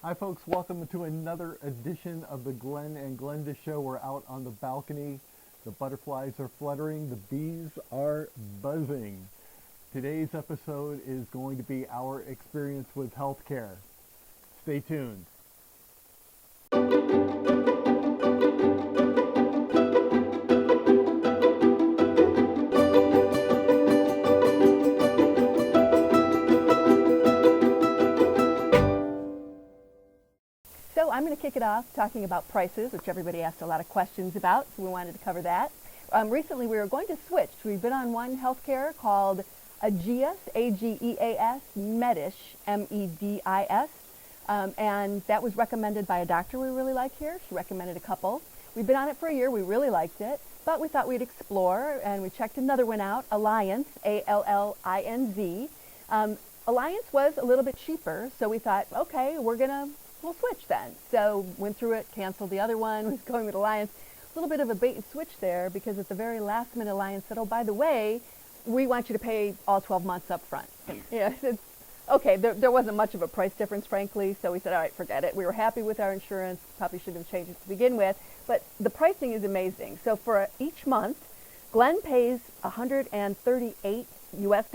Hi folks, welcome to another edition of the Glenn and Glenda Show. We're out on the balcony. The butterflies are fluttering, the bees are buzzing. Today's episode is going to be our experience with healthcare. Stay tuned. So I'm going to kick it off talking about prices, which everybody asked a lot of questions about, so we wanted to cover that. Recently we were going to switch. We've been on one healthcare called Ageas, A-G-E-A-S, Medis, M-E-D-I-S, and that was recommended by a doctor we really like here. She recommended a couple. We've been on it for a year. We really liked it, but we thought we'd explore, and we checked another one out, Allianz, A-L-L-I-N-Z. Allianz was a little bit cheaper, so we thought, okay, we'll switch then. So went through it, canceled the other one, was going with Allianz. A little bit of a bait and switch there because at the very last minute Allianz said, oh, by the way, we want you to pay all 12 months up front. Yeah, okay, there wasn't much of a price difference, frankly, so we said, all right, forget it. We were happy with our insurance, probably shouldn't have changed it to begin with, but the pricing is amazing. So for each month, Glenn pays $138 US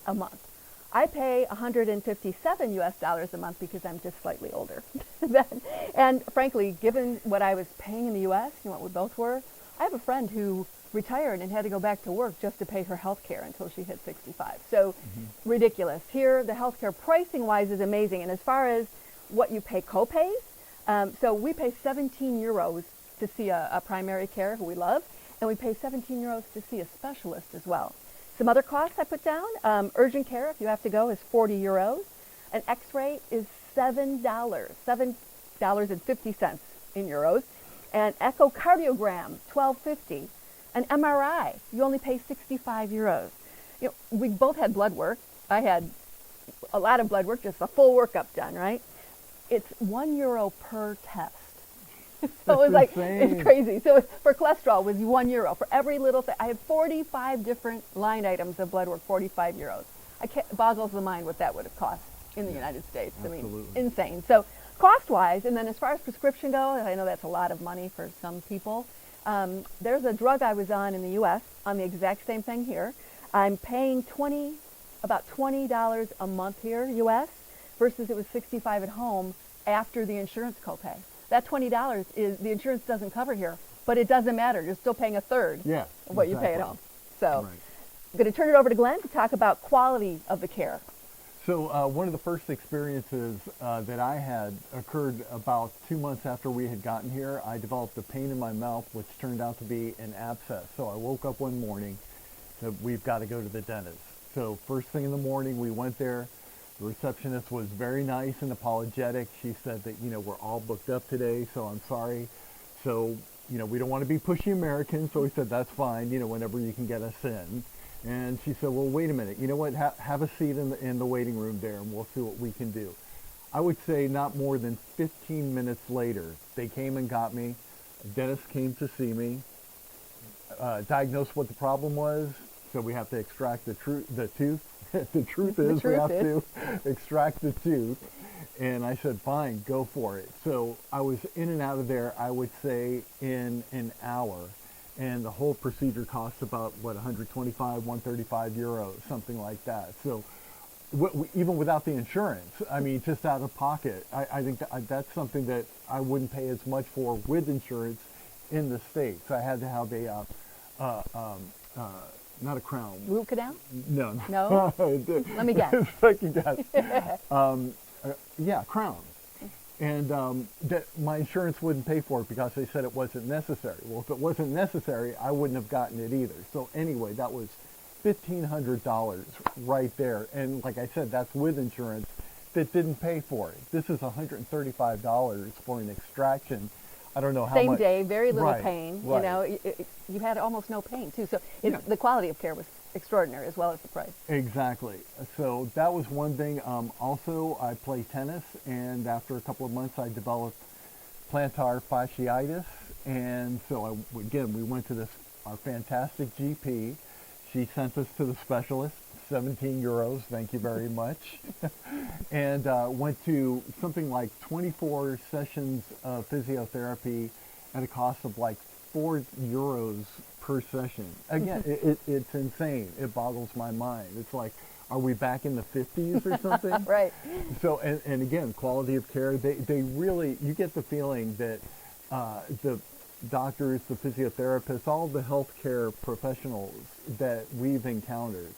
a month. I pay $157 US a month because I'm just slightly older. And frankly, given what I was paying in the US, you know what we both were, I have a friend who retired and had to go back to work just to pay her health care until she hit 65. So ridiculous. Here, the health care pricing-wise is amazing. And as far as what you pay co-pays, so we pay 17 euros to see a primary care who we love, and we pay 17 euros to see a specialist as well. Some other costs I put down, urgent care, if you have to go, is 40 euros. An x-ray is $7.50 in euros. An echocardiogram, $12.50. An MRI, you only pay 65 euros. You know, we both had blood work. I had a lot of blood work, just a full workup done, right? It's €1 per test. So it was like, it's crazy. So for cholesterol, it was €1. For every little thing, I had 45 different line items of blood work, 45 euros. Boggles the mind what that would have cost in the United States. Absolutely. I mean, insane. So cost-wise, and then as far as prescription goes, I know that's a lot of money for some people. There's a drug I was on in the U.S. on the exact same thing here. I'm paying about $20 a month here, U.S., versus it was $65 at home after the insurance copay. That $20 is, the insurance doesn't cover here, but it doesn't matter. You're still paying a third of what you pay at home. So I'm going to turn it over to Glenn to talk about quality of the care. So one of the first experiences that I had occurred about 2 months after we had gotten here. I developed a pain in my mouth, which turned out to be an abscess. So I woke up one morning, said, we've got to go to the dentist. So first thing in the morning, we went there. The receptionist was very nice and apologetic. She said that, we're all booked up today, so I'm sorry. So, we don't want to be pushy Americans, so we said, that's fine, whenever you can get us in. And she said, well, wait a minute. You know what? Have a seat in the waiting room there, and we'll see what we can do. I would say not more than 15 minutes later, they came and got me. A dentist came to see me, diagnosed what the problem was. So we have to extract the tooth. The truth is we have to extract the tooth. And I said, fine, go for it. So I was in and out of there, I would say, in an hour. And the whole procedure costs about, 125, 135 euros, something like that. So even without the insurance, I mean, just out of pocket, I think that's something that I wouldn't pay as much for with insurance in the States. I had to have not a crown. Root canal? No. No? Let me guess. Second guess. Yeah, crown. And that my insurance wouldn't pay for it because they said it wasn't necessary. Well, if it wasn't necessary, I wouldn't have gotten it either. So anyway, that was $1,500 right there. And like I said, that's with insurance that didn't pay for it. This is $135 for an extraction. I don't know how much. Same day, very little pain. Right. You had almost no pain too. So the quality of care was extraordinary as well as the price. Exactly. So that was one thing. Also, I play tennis, and after a couple of months, I developed plantar fasciitis. And so we went to our fantastic GP. She sent us to the specialist. 17 euros, thank you very much. And went to something like 24 sessions of physiotherapy at a cost of like 4 euros per session. Again, it's insane. It boggles my mind. It's like, are we back in the 50s or something? Right. So, and again, quality of care, they really, you get the feeling that the doctors, the physiotherapists, all the healthcare professionals that we've encountered,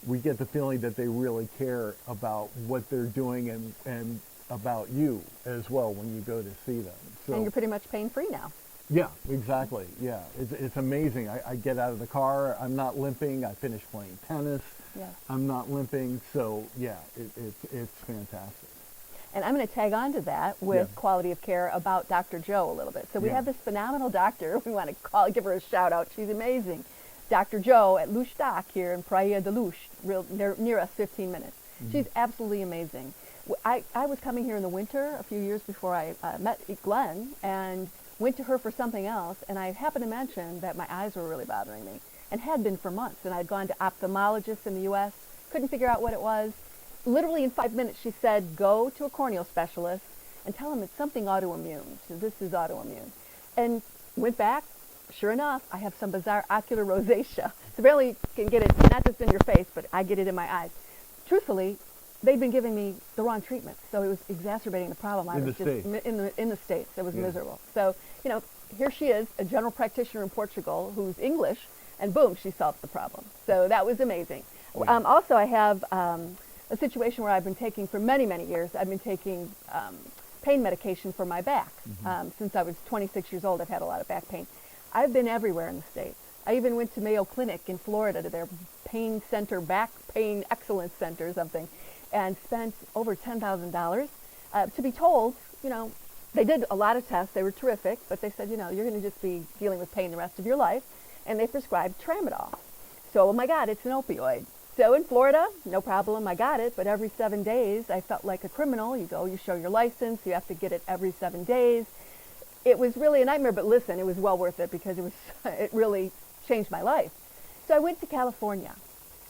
we get the feeling that they really care about what they're doing and about you as well when you go to see them. So, And you're pretty much pain-free now. yeah, exactly. Yeah, it's amazing. I get out of the car, I'm not limping. I finish playing tennis. Yeah. I'm not limping. So yeah, it's fantastic. And I'm going to tag on to that with Yeah. quality of care about Dr. Joe a little bit. So we Yeah. have this phenomenal doctor. We want to give her a shout out. She's amazing. Dr. Joe at Luz Doc here in Praia de Luz, near us, 15 minutes. Mm-hmm. She's absolutely amazing. I was coming here in the winter a few years before I met Glenn and went to her for something else. And I happened to mention that my eyes were really bothering me and had been for months. And I'd gone to ophthalmologists in the U.S., couldn't figure out what it was. Literally in 5 minutes, she said, go to a corneal specialist and tell him it's something autoimmune. So this is autoimmune. And went back. Sure enough, I have some bizarre ocular rosacea. So barely you can get it, not just in your face, but I get it in my eyes. Truthfully, they'd been giving me the wrong treatment. So it was exacerbating the problem. I In was the just States. in the States. It was Yeah. miserable. So, here she is, a general practitioner in Portugal who's English, and boom, she solved the problem. So that was amazing. Yeah. Also, I have a situation where I've been taking for many, many years. I've been taking pain medication for my back. Since I was 26 years old, I've had a lot of back pain. I've been everywhere in the States. I even went to Mayo Clinic in Florida to their pain center, back pain excellence center or something, and spent over $10,000 to be told, they did a lot of tests. They were terrific, but they said, you're going to just be dealing with pain the rest of your life. And they prescribed tramadol. So, oh my God, it's an opioid. So in Florida, no problem, I got it. But every 7 days, I felt like a criminal. You go, you show your license, you have to get it every 7 days. It was really a nightmare, but listen, it was well worth it because it really changed my life. So I went to California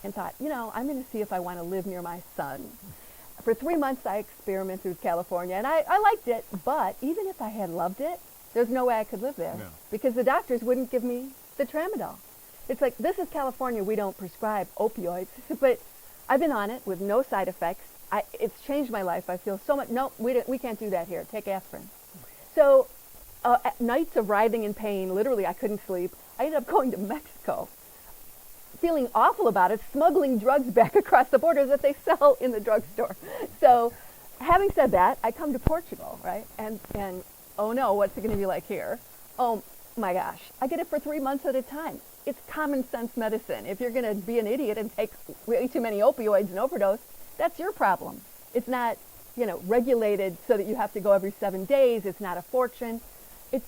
and thought, I'm going to see if I want to live near my son. For 3 months, I experimented with California, and I liked it. But even if I had loved it, there's no way I could live there because the doctors wouldn't give me the tramadol. It's like, this is California. We don't prescribe opioids, but I've been on it with no side effects. It's changed my life. I feel so much. No, we can't do that here. Take aspirin. So at nights of writhing in pain, literally I couldn't sleep. I ended up going to Mexico, feeling awful about it, smuggling drugs back across the border that they sell in the drugstore. So having said that, I come to Portugal, right? And oh no, what's it going to be like here? Oh my gosh, I get it for 3 months at a time. It's common sense medicine. If you're going to be an idiot and take way too many opioids and overdose, that's your problem. It's not, regulated so that you have to go every 7 days. It's not a fortune. It's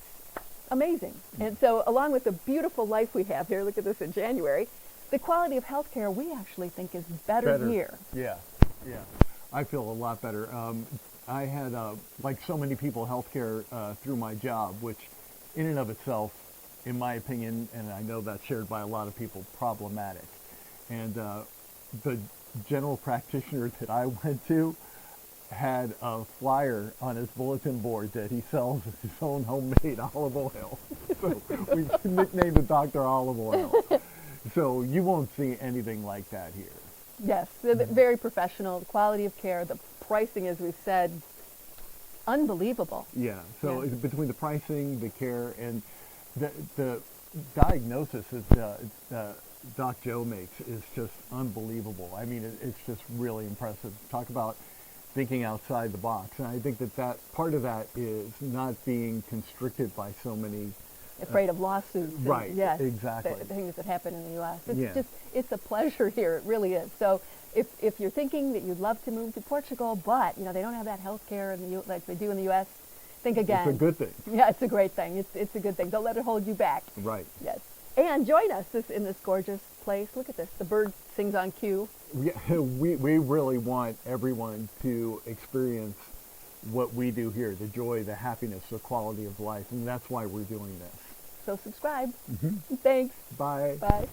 amazing. And so along with the beautiful life we have here, look at this in January, the quality of healthcare we actually think is better here. Yeah. I feel a lot better. I had, like so many people, healthcare through my job, which in and of itself, in my opinion, and I know that's shared by a lot of people, problematic. And the general practitioner that I went to had a flyer on his bulletin board that he sells his own homemade olive oil. So we nicknamed it Dr. Olive Oil. So you won't see anything like that here. Yes, they're very professional. The quality of care, the pricing, as we've said, unbelievable. Yeah, so Yeah. between the pricing, the care, and the diagnosis that Doc Joe makes is just unbelievable. I mean, it's just really impressive. Talk about thinking outside the box. And I think that part of that is not being constricted by so many... Afraid of lawsuits. And, right, yes, exactly. The things that happen in the U.S. It's Yeah. it's a pleasure here. It really is. So if you're thinking that you'd love to move to Portugal, but, they don't have that health care like they do in the U.S., think again. It's a good thing. Yeah, it's a great thing. It's a good thing. Don't let it hold you back. Right. Yes. And join us in this gorgeous place. Look at this. The bird sings on cue. We really want everyone to experience what we do here, the joy, the happiness, the quality of life, and that's why we're doing this. So subscribe. Thanks. Bye. Bye.